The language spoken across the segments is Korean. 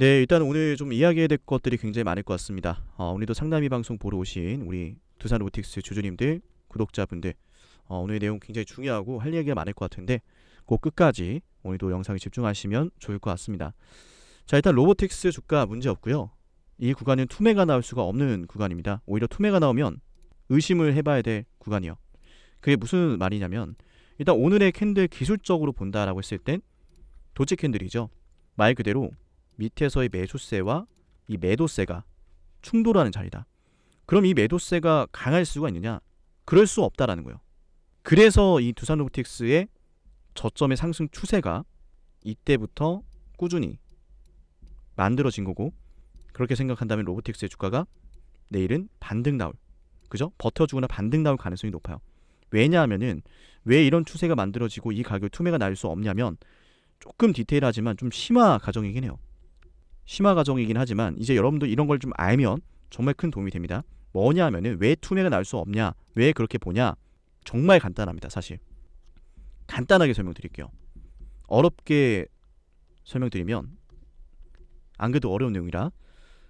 네, 일단 오늘 좀 이야기해야 될 것들이 굉장히 많을 것 같습니다. 오늘도 상담이 방송 보러 오신 우리 두산 로보틱스 주주님들, 구독자분들, 오늘 내용 굉장히 중요하고 할 얘기가 많을 것 같은데 꼭 끝까지 오늘도 영상에 집중하시면 좋을 것 같습니다. 자, 일단 로보틱스 주가 문제 없고요. 이 구간은 투매가 나올 수가 없는 구간입니다. 오히려 투매가 나오면 의심을 해봐야 될 구간이요. 그게 무슨 말이냐면 일단 오늘의 캔들 기술적으로 본다라고 했을 땐 도치 캔들이죠. 말 그대로 밑에서의 매수세와 이 매도세가 충돌하는 자리다. 그럼 이 매도세가 강할 수가 있느냐? 그럴 수 없다라는 거예요. 그래서 이 두산 로보틱스의 저점의 상승 추세가 이때부터 꾸준히 만들어진 거고, 그렇게 생각한다면 로보틱스의 주가가 내일은 반등 나올, 그죠? 버텨주거나 반등 나올 가능성이 높아요. 왜냐하면은 왜 이런 추세가 만들어지고 이 가격 투매가 날 수 없냐면 조금 디테일하지만 좀 심화 과정이긴 해요. 심화 과정이긴 하지만 이제 여러분들 이런 걸 좀 알면 정말 큰 도움이 됩니다. 뭐냐 하면은 왜 투매가 날 수 없냐, 왜 그렇게 보냐, 정말 간단합니다. 사실 간단하게 설명드릴게요. 어렵게 설명드리면 안 그래도 어려운 내용이라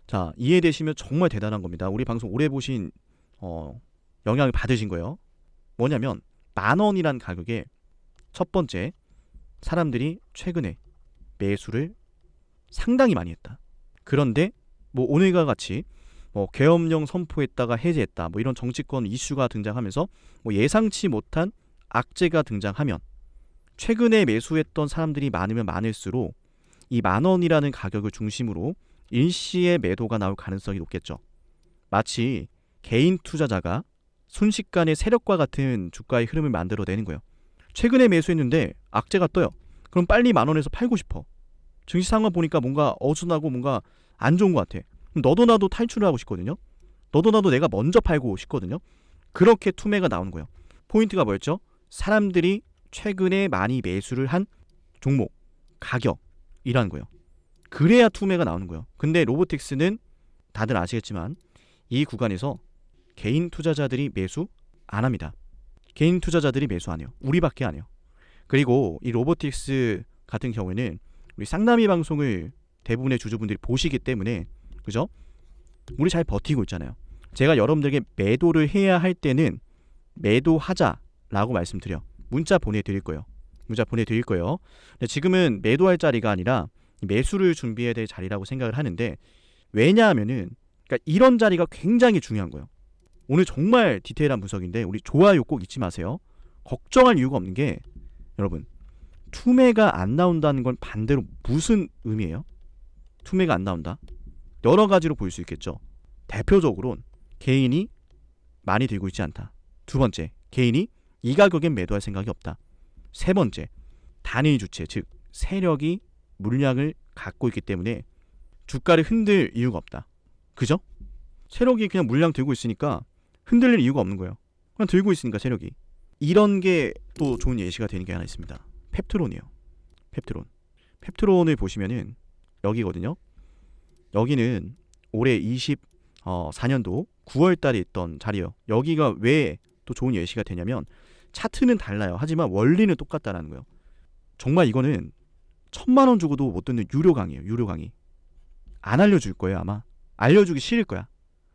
자, 이해되시면 정말 대단한 겁니다. 우리 방송 오래 보신 영향을 받으신 거예요. 뭐냐면 10,000원이란 가격에 첫 번째, 사람들이 최근에 매수를 상당히 많이 했다. 그런데 뭐 오늘과 같이 뭐 계엄령 선포했다가 해제했다, 뭐 이런 정치권 이슈가 등장하면서 뭐 예상치 못한 악재가 등장하면 최근에 매수했던 사람들이 많으면 많을수록 이 10,000원이라는 가격을 중심으로 일시에 매도가 나올 가능성이 높겠죠. 마치 개인 투자자가 순식간에 세력과 같은 주가의 흐름을 만들어내는 거예요. 최근에 매수했는데 악재가 떠요. 그럼 빨리 10,000원에서 팔고 싶어. 증시 상황 보니까 뭔가 어수선하고 뭔가 안 좋은 것 같아. 너도 나도 탈출을 하고 싶거든요. 너도 나도 내가 먼저 팔고 싶거든요. 그렇게 투매가 나오는 거예요. 포인트가 뭐였죠? 사람들이 최근에 많이 매수를 한 종목, 가격이라는 거예요. 그래야 투매가 나오는 거예요. 근데 로보틱스는 다들 아시겠지만 이 구간에서 개인 투자자들이 매수 안 합니다. 개인 투자자들이 매수 안 해요. 우리밖에 안 해요. 그리고 이 로보틱스 같은 경우에는 우리 쌍남이 방송을 대부분의 주주분들이 보시기 때문에, 그죠? 우리 잘 버티고 있잖아요. 제가 여러분들에게 매도를 해야 할 때는 매도하자라고 말씀드려 문자 보내드릴 거예요. 문자 보내드릴 거예요. 근데 지금은 매도할 자리가 아니라 매수를 준비해야 될 자리라고 생각을 하는데, 왜냐하면은 그러니까 이런 자리가 굉장히 중요한 거예요. 오늘 정말 디테일한 분석인데 우리 좋아요 꼭 잊지 마세요. 걱정할 이유가 없는 게, 여러분, 투매가 안 나온다는 건 반대로 무슨 의미예요? 투매가 안 나온다? 여러 가지로 볼 수 있겠죠. 대표적으로는 개인이 많이 들고 있지 않다. 두 번째, 개인이 이 가격엔 매도할 생각이 없다. 세 번째, 단일 주체, 즉 세력이 물량을 갖고 있기 때문에 주가를 흔들 이유가 없다. 그죠? 세력이 그냥 물량 들고 있으니까 흔들릴 이유가 없는 거예요. 그냥 들고 있으니까 세력이. 이런 게 또 좋은 예시가 되는 게 하나 있습니다. 펩트론이에요. 펩트론을 보시면은 여기거든요. 여기는 올해 24년도 9월 달에 있던 자리예요. 여기가 왜 또 좋은 예시가 되냐면 차트는 달라요. 하지만 원리는 똑같다라는 거예요. 정말 이거는 1,000,000원 주고도 못 듣는 유료 강의예요. 유료 강의. 안 알려줄 거예요, 아마. 알려주기 싫을 거야.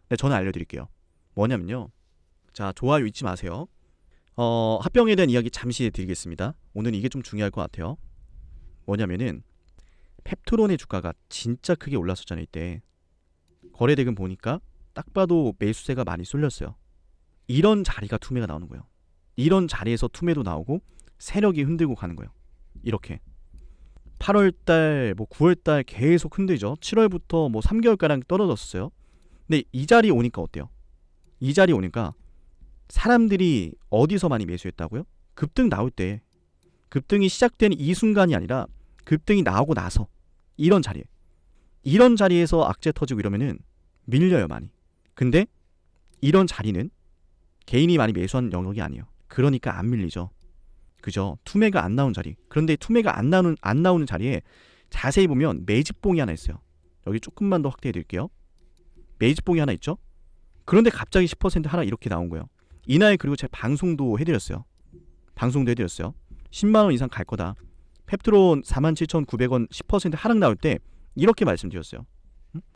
근데 저는 알려드릴게요. 뭐냐면요. 자, 좋아요 잊지 마세요. 합병에 대한 이야기 잠시 해드리겠습니다. 오늘 이게 좀 중요할 것 같아요. 뭐냐면은 펩트론의 주가가 진짜 크게 올랐었잖아요. 이때 거래대금 보니까 딱 봐도 매수세가 많이 쏠렸어요. 이런 자리가 투매가 나오는 거예요. 이런 자리에서 투매도 나오고 세력이 흔들고 가는 거예요. 이렇게 8월달, 뭐 9월달 계속 흔들죠. 7월부터 뭐 3개월가량 떨어졌어요. 근데 이 자리 오니까 어때요? 이 자리 오니까 사람들이 어디서 많이 매수했다고요? 급등 나올 때, 급등이 시작되는 이 순간이 아니라 급등이 나오고 나서, 이런 자리에, 이런 자리에서 악재 터지고 이러면은 밀려요, 많이. 근데 이런 자리는 개인이 많이 매수한 영역이 아니에요. 그러니까 안 밀리죠. 그죠? 투매가 안 나온 자리. 그런데 투매가 안 나오는 자리에 자세히 보면 매집봉이 하나 있어요. 여기 조금만 더 확대해 드릴게요. 매집봉이 하나 있죠? 그런데 갑자기 10% 하락 이렇게 나온 거예요. 이날 그리고 제가 방송도 해드렸어요. 10만 원 이상 갈 거다. 펩트론 47,900원 10% 하락 나올 때 이렇게 말씀드렸어요.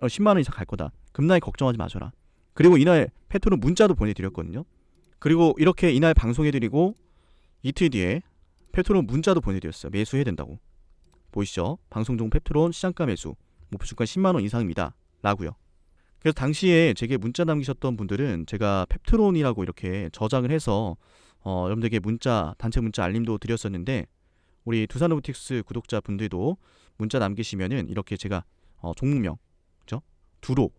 10만 원 이상 갈 거다. 급락에 걱정하지 마셔라. 그리고 이날 페트롤 문자도 보내드렸거든요. 그리고 이렇게 이날 방송해드리고 이틀 뒤에 페트롤 문자도 보내드렸어요. 매수해야 된다고. 보이시죠? 방송 중 페트롤 시장가 매수, 목표 주가 10만 원 이상입니다. 라고요. 그래서 당시에 제게 문자 남기셨던 분들은 제가 펩트론이라고 이렇게 저장을 해서 여러분들에게 문자, 단체 문자 알림도 드렸었는데, 우리 두산로보틱스 구독자분들도 문자 남기시면은 이렇게 제가 종목명, 그죠?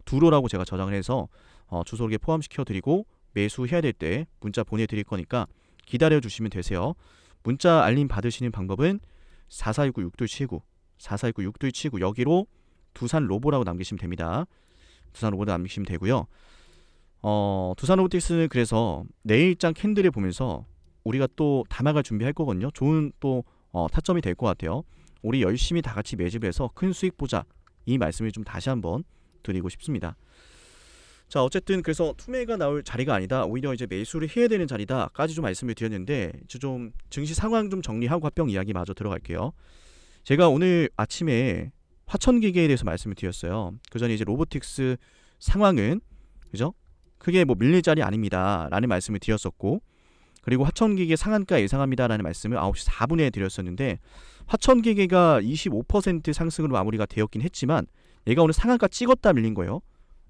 두로라고 제가 저장을 해서 주소록에 포함시켜 드리고 매수해야 될 때 문자 보내드릴 거니까 기다려 주시면 되세요. 문자 알림 받으시는 방법은 4419-6279 4419-6279 여기로 두산로보라고 남기시면 됩니다. 두산로보로 남기시면 되고요. 두산로보틱스는 그래서 내일장 캔들을 보면서 우리가 또 담아갈 준비할 거거든요. 좋은 또 타점이 될 것 같아요. 우리 열심히 다 같이 매집을 해서 큰 수익 보자, 이 말씀을 좀 다시 한번 드리고 싶습니다. 자, 어쨌든 그래서 투매가 나올 자리가 아니다, 오히려 이제 매수를 해야 되는 자리다까지 좀 말씀을 드렸는데, 이제 좀 증시 상황 좀 정리하고 합병 이야기 마저 들어갈게요. 제가 오늘 아침에 화천기계에 대해서 말씀을 드렸어요. 그 전에 이제 로보틱스 상황은, 그죠? 크게 뭐 밀릴 자리 아닙니다 라는 말씀을 드렸었고, 그리고 화천기계 상한가 예상합니다 라는 말씀을 9시 4분에 드렸었는데, 화천기계가 25% 상승으로 마무리가 되었긴 했지만 얘가 오늘 상한가 찍었다 밀린 거예요.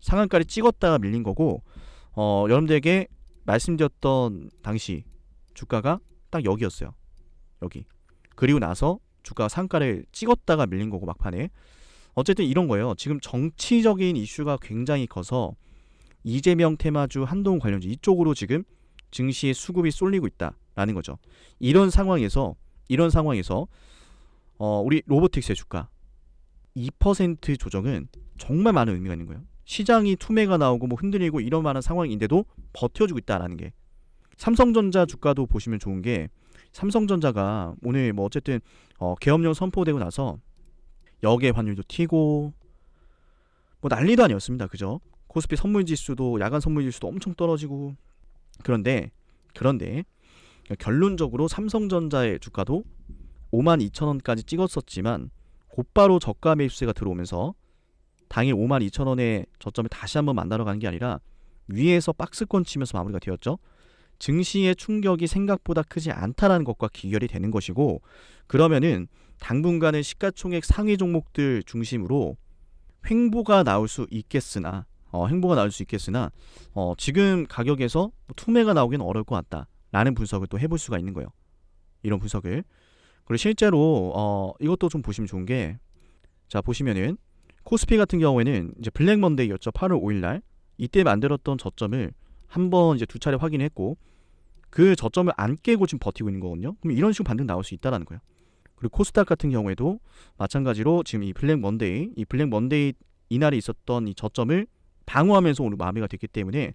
상한가를 찍었다가 밀린 거고, 여러분들에게 말씀드렸던 당시 주가가 딱 여기였어요. 여기. 그리고 나서 주가가 상한가를 찍었다가 밀린 거고, 막판에. 어쨌든 이런 거예요. 지금 정치적인 이슈가 굉장히 커서 이재명 테마주 한동훈 관련주 이쪽으로 지금 증시의 수급이 쏠리고 있다라는 거죠. 이런 상황에서 우리 로보틱스의 주가 2% 조정은 정말 많은 의미가 있는 거예요. 시장이 투매가 나오고 뭐 흔들리고 이런 만한 상황인데도 버텨주고 있다라는 게. 삼성전자 주가도 보시면 좋은 게, 삼성전자가 오늘 뭐 어쨌든 계엄령 선포되고 나서 역외 환율도 튀고 뭐 난리도 아니었습니다. 그죠? 코스피 선물지수도, 야간 선물지수도 엄청 떨어지고. 그런데 결론적으로 삼성전자의 주가도 52,000원까지 찍었었지만 곧바로 저가 매수세가 들어오면서 당일 52,000원의 저점을 다시 한번 만나러 가는 게 아니라 위에서 박스권 치면서 마무리가 되었죠. 증시의 충격이 생각보다 크지 않다라는 것과 기결이 되는 것이고, 그러면은 당분간은 시가총액 상위 종목들 중심으로 횡보가 나올 수 있겠으나 지금 가격에서 투매가 나오기는 어려울 것 같다라는 분석을 또 해볼 수가 있는 거예요. 이런 분석을. 그리고 실제로 이것도 좀 보시면 좋은 게, 자 보시면은 코스피 같은 경우에는 이제 블랙 먼데이였죠. 8월 5일날 이때 만들었던 저점을 한번 이제 두 차례 확인했고, 그 저점을 안 깨고 지금 버티고 있는 거거든요. 그럼 이런 식으로 반등 나올 수 있다라는 거예요. 그리고 코스닥 같은 경우에도 마찬가지로 지금 이 블랙 먼데이 이날에 있었던 이 저점을 방어하면서 오늘 마무리가 됐기 때문에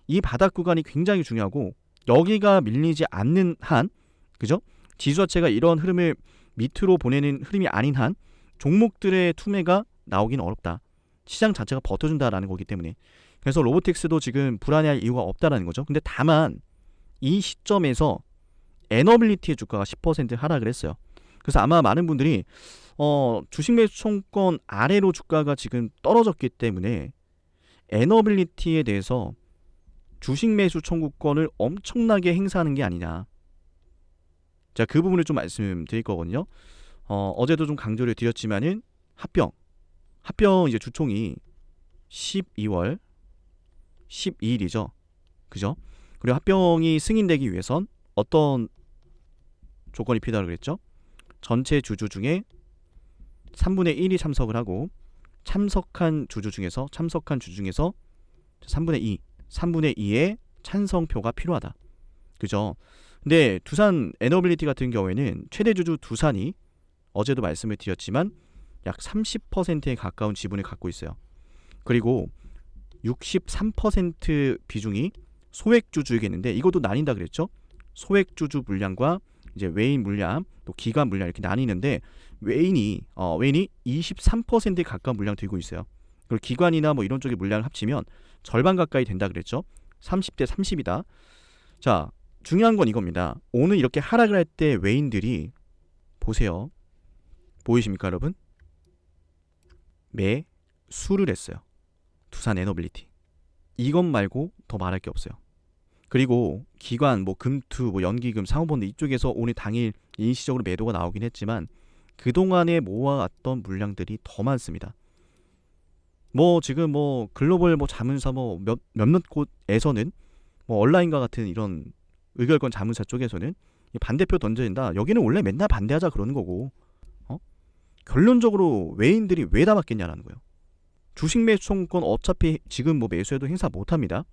이 바닥 구간이 굉장히 중요하고, 여기가 밀리지 않는 한, 그죠? 지수 자체가 이런 흐름을 밑으로 보내는 흐름이 아닌 한 종목들의 투매가 나오기는 어렵다. 시장 자체가 버텨준다라는 거기 때문에. 그래서 로보틱스도 지금 불안해할 이유가 없다라는 거죠. 근데 다만 이 시점에서 에너빌리티의 주가가 10% 하락을 했어요. 그래서 아마 많은 분들이 주식 매수 총권 아래로 주가가 지금 떨어졌기 때문에 에너빌리티에 대해서 주식 매수 청구권을 엄청나게 행사하는 게 아니냐. 자, 그 부분을 좀 말씀드릴 거거든요. 어제도 좀 강조를 드렸지만은 합병 이제 주총이 12월 12일이죠. 그죠? 그리고 합병이 승인되기 위해선 어떤 조건이 필요하다고 그랬죠? 전체 주주 중에 3분의 1이 참석을 하고, 참석한 주주 중에서 3분의 2의 찬성표가 필요하다. 그죠? 근데 두산 에너빌리티 같은 경우에는 최대 주주 두산이 어제도 말씀을 드렸지만 약 30%에 가까운 지분을 갖고 있어요. 그리고 63% 비중이 소액주주이겠는데, 이것도 나뉜다 그랬죠? 소액주주 물량과 이제 외인 물량, 또 기관 물량 이렇게 나뉘는데, 외인이 23%에 가까운 물량 들고 있어요. 그리고 기관이나 뭐 이런 쪽의 물량을 합치면 절반 가까이 된다 그랬죠? 30대 30이다. 자, 중요한 건 이겁니다. 오늘 이렇게 하락을 할 때 외인들이, 보세요. 보이십니까 여러분? 매수를 했어요. 두산 에너빌리티. 이것 말고 더 말할 게 없어요. 그리고 기관, 뭐 금투, 뭐 연기금, 상호본드 이쪽에서 오늘 당일 일시적으로 매도가 나오긴 했지만 그동안에 모아왔던 물량들이 더 많습니다. 뭐 지금 뭐 글로벌 뭐 자문사 뭐 몇몇 곳에서는 뭐 온라인과 같은 이런 의결권 자문사 쪽에서는 반대표 던져진다. 여기는 원래 맨날 반대하자 그러는 거고, 결론적으로 외인들이 왜 다 맞겠냐라는 거예요. 주식 매수청구권 어차피 지금 뭐 매수해도 행사 못 합니다.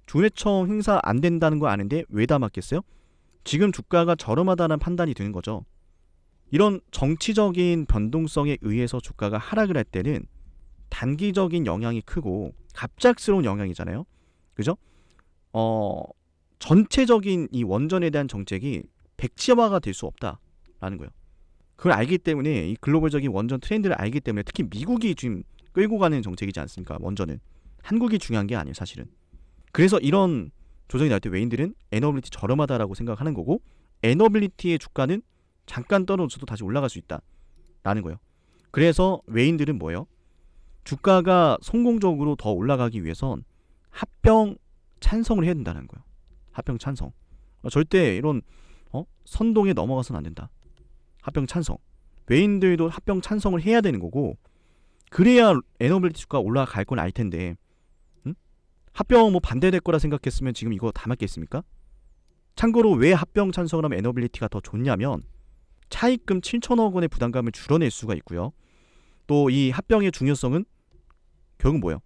주매청 행사 안 된다는 거 아는데 왜 다 맞겠어요? 지금 주가가 저렴하다는 판단이 드는 거죠. 이런 정치적인 변동성에 의해서 주가가 하락을 할 때는 단기적인 영향이 크고 갑작스러운 영향이잖아요. 그죠? 전체적인 이 원전에 대한 정책이 백지화가 될 수 없다라는 거예요. 그걸 알기 때문에 이 글로벌적인 원전 트렌드를 알기 때문에 특히 미국이 지금 끌고 가는 정책이지 않습니까? 원전은. 한국이 중요한 게 아니에요, 사실은. 그래서 이런 조정이 날 때 외인들은 에너빌리티 저렴하다라고 생각하는 거고 에너빌리티의 주가는 잠깐 떨어져도 다시 올라갈 수 있다라는 거예요. 그래서 외인들은 뭐예요? 주가가 성공적으로 더 올라가기 위해선 합병 찬성을 해야 된다는 거예요. 합병 찬성. 절대 이런 선동에 넘어가서는 안 된다. 합병 찬성. 외인들도 합병 찬성을 해야 되는 거고 그래야 에너빌리티 주가가 올라갈 건 알 텐데 합병 뭐 반대될 거라 생각했으면 지금 이거 다 맞겠습니까? 참고로 왜 합병 찬성을 하면 에너빌리티가 더 좋냐면 차입금 7천억 원의 부담감을 줄여낼 수가 있고요. 또 이 합병의 중요성은 결국 뭐예요?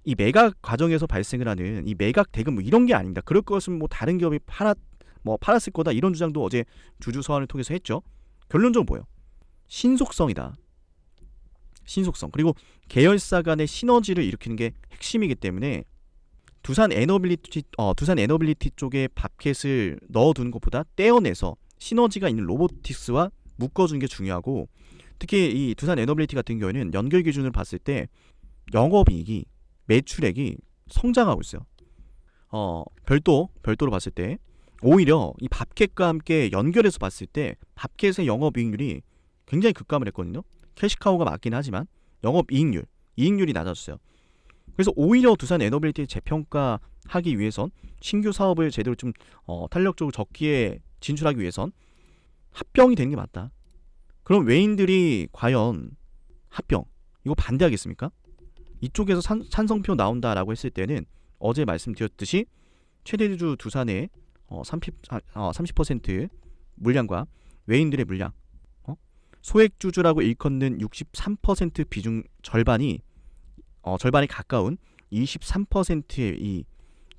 이 매각 과정에서 발생을 하는 이 매각 대금 뭐 이런 게 아닙니다. 그럴 것은 뭐 다른 기업이 팔았을 거다 이런 주장도 어제 주주 서한을 통해서 했죠. 결론적으로 뭐예요? 신속성이다. 신속성. 그리고 계열사 간의 시너지를 일으키는 게 핵심이기 때문에 두산 에너빌리티 쪽에 밥켓을 넣어두는 것보다 떼어내서 시너지가 있는 로보틱스와 묶어주는 게 중요하고 특히 이 두산 에너빌리티 같은 경우에는 연결 기준을 봤을 때 영업이익이 매출액이 성장하고 있어요. 별도로 봤을 때 오히려 이 밥켓과 함께 연결해서 봤을 때 밥켓의 영업이익률이 굉장히 급감을 했거든요. 캐시카우가 맞긴 하지만 이익률이 낮아졌어요. 그래서 오히려 두산 에너빌리티 재평가하기 위해선 신규 사업을 제대로 좀 탄력적으로 적기에 진출하기 위해선 합병이 되는 게 맞다. 그럼 외인들이 과연 합병 이거 반대하겠습니까? 이쪽에서 찬성표 나온다라고 했을 때는 어제 말씀드렸듯이 최대주 두산의 30% 물량과 외인들의 물량 소액주주라고 일컫는 63% 비중 절반에 가까운 23%의 이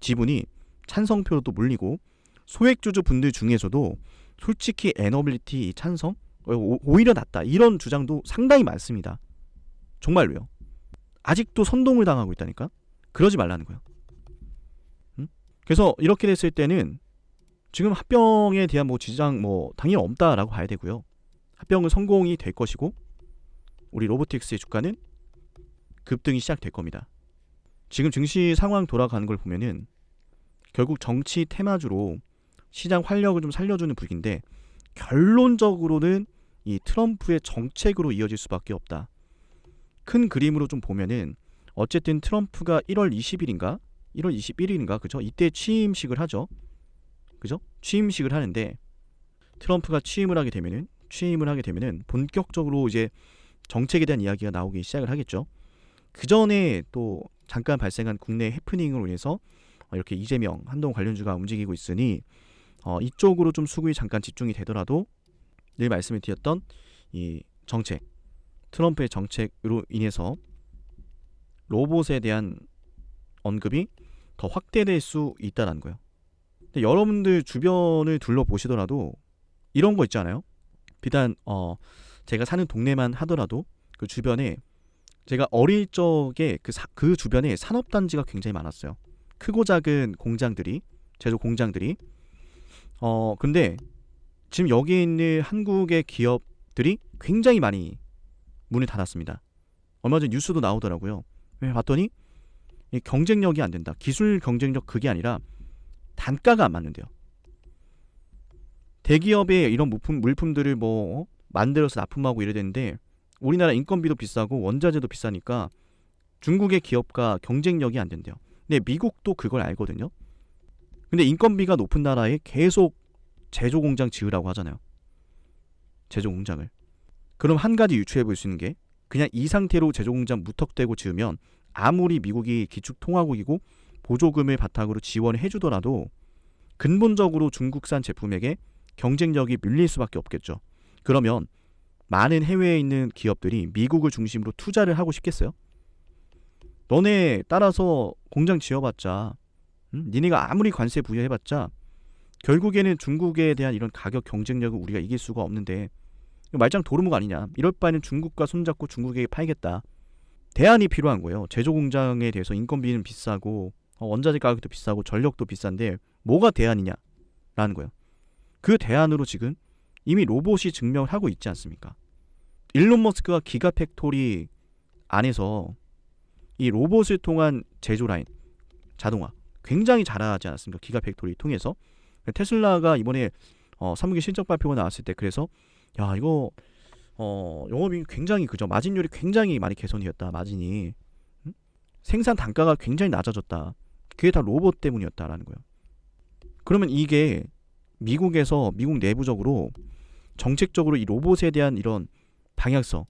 지분이 찬성표로도 몰리고 소액주주 분들 중에서도 솔직히 에너빌리티 찬성 오히려 낫다 이런 주장도 상당히 많습니다. 정말로요. 아직도 선동을 당하고 있다니까. 그러지 말라는 거예요. 그래서 이렇게 됐을 때는 지금 합병에 대한 뭐 지장 당연히 없다라고 봐야 되고요. 합병은 성공이 될 것이고 우리 로보틱스의 주가는 급등이 시작될 겁니다. 지금 증시 상황 돌아가는 걸 보면은 결국 정치 테마주로 시장 활력을 좀 살려주는 분위기인데 결론적으로는 이 트럼프의 정책으로 이어질 수밖에 없다. 큰 그림으로 좀 보면은 어쨌든 트럼프가 1월 21일인가 그죠? 이때 취임식을 하죠. 그죠? 취임식을 하는데 트럼프가 취임을 하게 되면은 본격적으로 이제 정책에 대한 이야기가 나오기 시작을 하겠죠. 그 전에 또 잠깐 발생한 국내 해프닝으로 인해서 이렇게 이재명, 한동훈 관련주가 움직이고 있으니 이쪽으로 좀 수급이 잠깐 집중이 되더라도 늘 말씀을 드렸던 이 정책, 트럼프의 정책으로 인해서 로봇에 대한 언급이 더 확대될 수 있다는 거예요. 근데 여러분들 주변을 둘러보시더라도 이런 거 있잖아요. 비단 제가 사는 동네만 하더라도 그 주변에 제가 어릴 적에 그 주변에 산업단지가 굉장히 많았어요. 크고 작은 공장들이 제조 공장들이 근데 지금 여기 있는 한국의 기업들이 굉장히 많이 문을 닫았습니다. 얼마 전 뉴스도 나오더라고요. 봤더니 이 경쟁력이 안 된다. 기술 경쟁력 그게 아니라 단가가 안 맞는데요. 대기업의 이런 물품들을 만들어서 납품하고 이래야 되는데 우리나라 인건비도 비싸고 원자재도 비싸니까 중국의 기업과 경쟁력이 안 된대요. 근데 미국도 그걸 알거든요. 근데 인건비가 높은 나라에 계속 제조 공장 지으라고 하잖아요. 제조 공장을. 그럼 한 가지 유추해 볼 수 있는 게 그냥 이 상태로 제조 공장 무턱대고 지으면 아무리 미국이 기축 통화국이고 보조금을 바탕으로 지원을 해주더라도 근본적으로 중국산 제품에게 경쟁력이 밀릴 수밖에 없겠죠. 그러면 많은 해외에 있는 기업들이 미국을 중심으로 투자를 하고 싶겠어요? 너네 따라서 공장 지어봤자 니네가 아무리 관세 부여해봤자 결국에는 중국에 대한 이런 가격 경쟁력을 우리가 이길 수가 없는데 말짱 도루묵 아니냐. 이럴 바에는 중국과 손잡고 중국에게 팔겠다. 대안이 필요한 거예요. 제조 공장에 대해서 인건비는 비싸고 원자재 가격도 비싸고 전력도 비싼데 뭐가 대안이냐라는 거예요. 그 대안으로 지금 이미 로봇이 증명을 하고 있지 않습니까? 일론 머스크가 기가팩토리 안에서 이 로봇을 통한 제조 라인, 자동화 굉장히 잘하지 않았습니까? 기가팩토리 통해서. 테슬라가 이번에 3분기 실적 발표가 나왔을 때 그래서 야 이거 영업이익 굉장히 그죠. 마진율이 굉장히 많이 개선이 됐다. 마진이. 생산 단가가 굉장히 낮아졌다. 그게 다 로봇 때문이었다라는 거예요. 그러면 이게 미국에서 미국 내부적으로 정책적으로 이 로봇에 대한 이런 방향성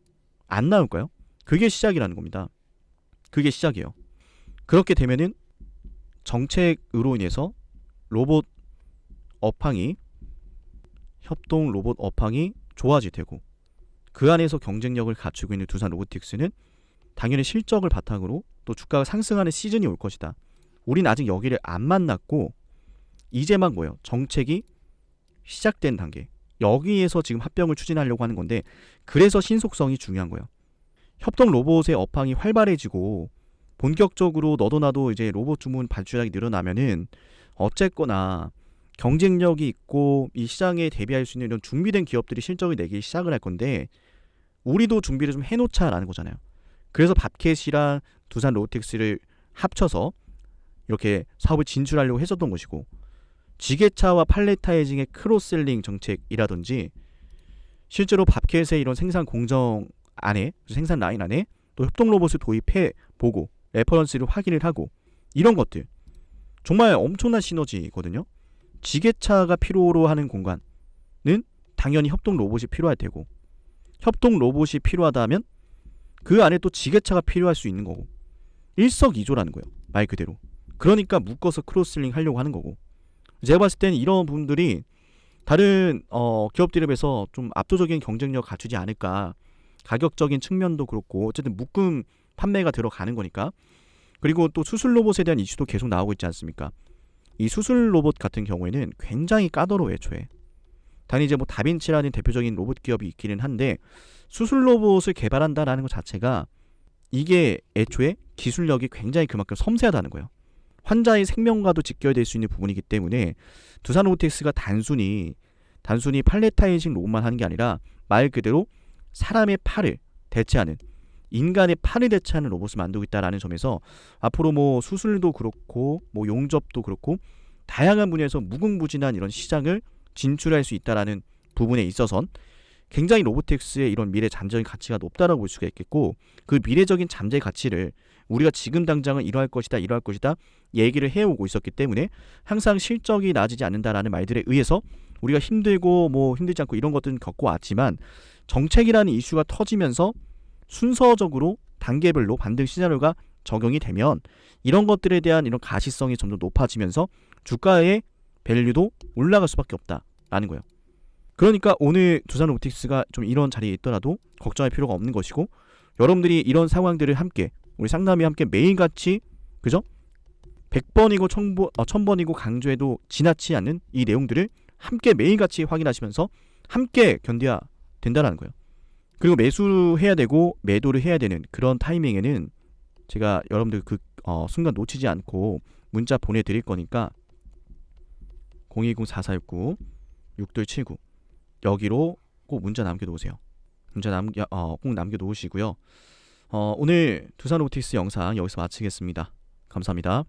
안 나올까요? 그게 시작이라는 겁니다. 그게 시작이에요. 그렇게 되면은 정책으로 인해서 로봇 업황이 협동 로봇 업황이 좋아질 테고 그 안에서 경쟁력을 갖추고 있는 두산 로보틱스는 당연히 실적을 바탕으로 또 주가가 상승하는 시즌이 올 것이다. 우린 아직 여기를 안 만났고 이제 막 뭐예요? 정책이 시작된 단계. 여기에서 지금 합병을 추진하려고 하는 건데 그래서 신속성이 중요한 거예요. 협동 로봇의 업황이 활발해지고 본격적으로 너도 나도 이제 로봇 주문 발주량이 늘어나면은 어쨌거나 경쟁력이 있고 이 시장에 대비할 수 있는 이런 준비된 기업들이 실적을 내기 시작을 할 건데 우리도 준비를 좀 해놓자라는 거잖아요. 그래서 밥캣이랑 두산 로보틱스를 합쳐서 이렇게 사업을 진출하려고 했었던 것이고 지게차와 팔레타이징의 크로스셀링 정책이라든지 실제로 밥캣의 이런 생산 공정 안에 생산 라인 안에 또 협동 로봇을 도입해 보고 레퍼런스를 확인을 하고 이런 것들 정말 엄청난 시너지거든요. 지게차가 필요로 하는 공간은 당연히 협동 로봇이 필요할 테고 협동 로봇이 필요하다면 그 안에 또 지게차가 필요할 수 있는 거고 일석이조라는 거예요. 말 그대로. 그러니까 묶어서 크로스링 하려고 하는 거고 제가 봤을 때는 이런 부분들이 다른 기업들에 비해서 좀 압도적인 경쟁력 갖추지 않을까. 가격적인 측면도 그렇고 어쨌든 묶음 판매가 들어가는 거니까. 그리고 또 수술 로봇에 대한 이슈도 계속 나오고 있지 않습니까? 이 수술 로봇 같은 경우에는 굉장히 까다로워요. 애초에. 단지 이제 뭐 다빈치라는 대표적인 로봇 기업이 있기는 한데 수술 로봇을 개발한다라는 것 자체가 이게 애초에 기술력이 굉장히 그만큼 섬세하다는 거예요. 환자의 생명과도 직결될 수 있는 부분이기 때문에 두산 로보틱스가 단순히 팔레타이징 로봇만 하는 게 아니라 말 그대로 사람의 팔을 대체하는 인간의 팔을 대체하는 로봇을 만들고 있다라는 점에서 앞으로 뭐 수술도 그렇고 뭐 용접도 그렇고 다양한 분야에서 무궁무진한 이런 시장을 진출할 수 있다라는 부분에 있어선 굉장히 로보틱스의 이런 미래 잠재적인 가치가 높다라고 볼 수가 있겠고 그 미래적인 잠재 가치를 우리가 지금 당장은 이러할 것이다 얘기를 해오고 있었기 때문에 항상 실적이 나아지지 않는다라는 말들에 의해서 우리가 힘들고 뭐 힘들지 않고 이런 것들은 겪어왔지만 정책이라는 이슈가 터지면서 순서적으로 단계별로 반등 시나리오가 적용이 되면 이런 것들에 대한 이런 가시성이 점점 높아지면서 주가의 밸류도 올라갈 수밖에 없다라는 거예요. 그러니까 오늘 두산 로보틱스가 좀 이런 자리에 있더라도 걱정할 필요가 없는 것이고 여러분들이 이런 상황들을 함께 우리 상담이 함께 매일같이 그죠? 100번이고 1000번이고 강조해도 지나치 않는 이 내용들을 함께 매일같이 확인하시면서 함께 견뎌야 된다는 거예요. 그리고 매수해야 되고 매도를 해야 되는 그런 타이밍에는 제가 여러분들 그 순간 놓치지 않고 문자 보내드릴 거니까 010-4469-6279 여기로 꼭 문자 남겨놓으세요. 꼭 남겨놓으시고요. 오늘 두산 로보틱스 영상 여기서 마치겠습니다. 감사합니다.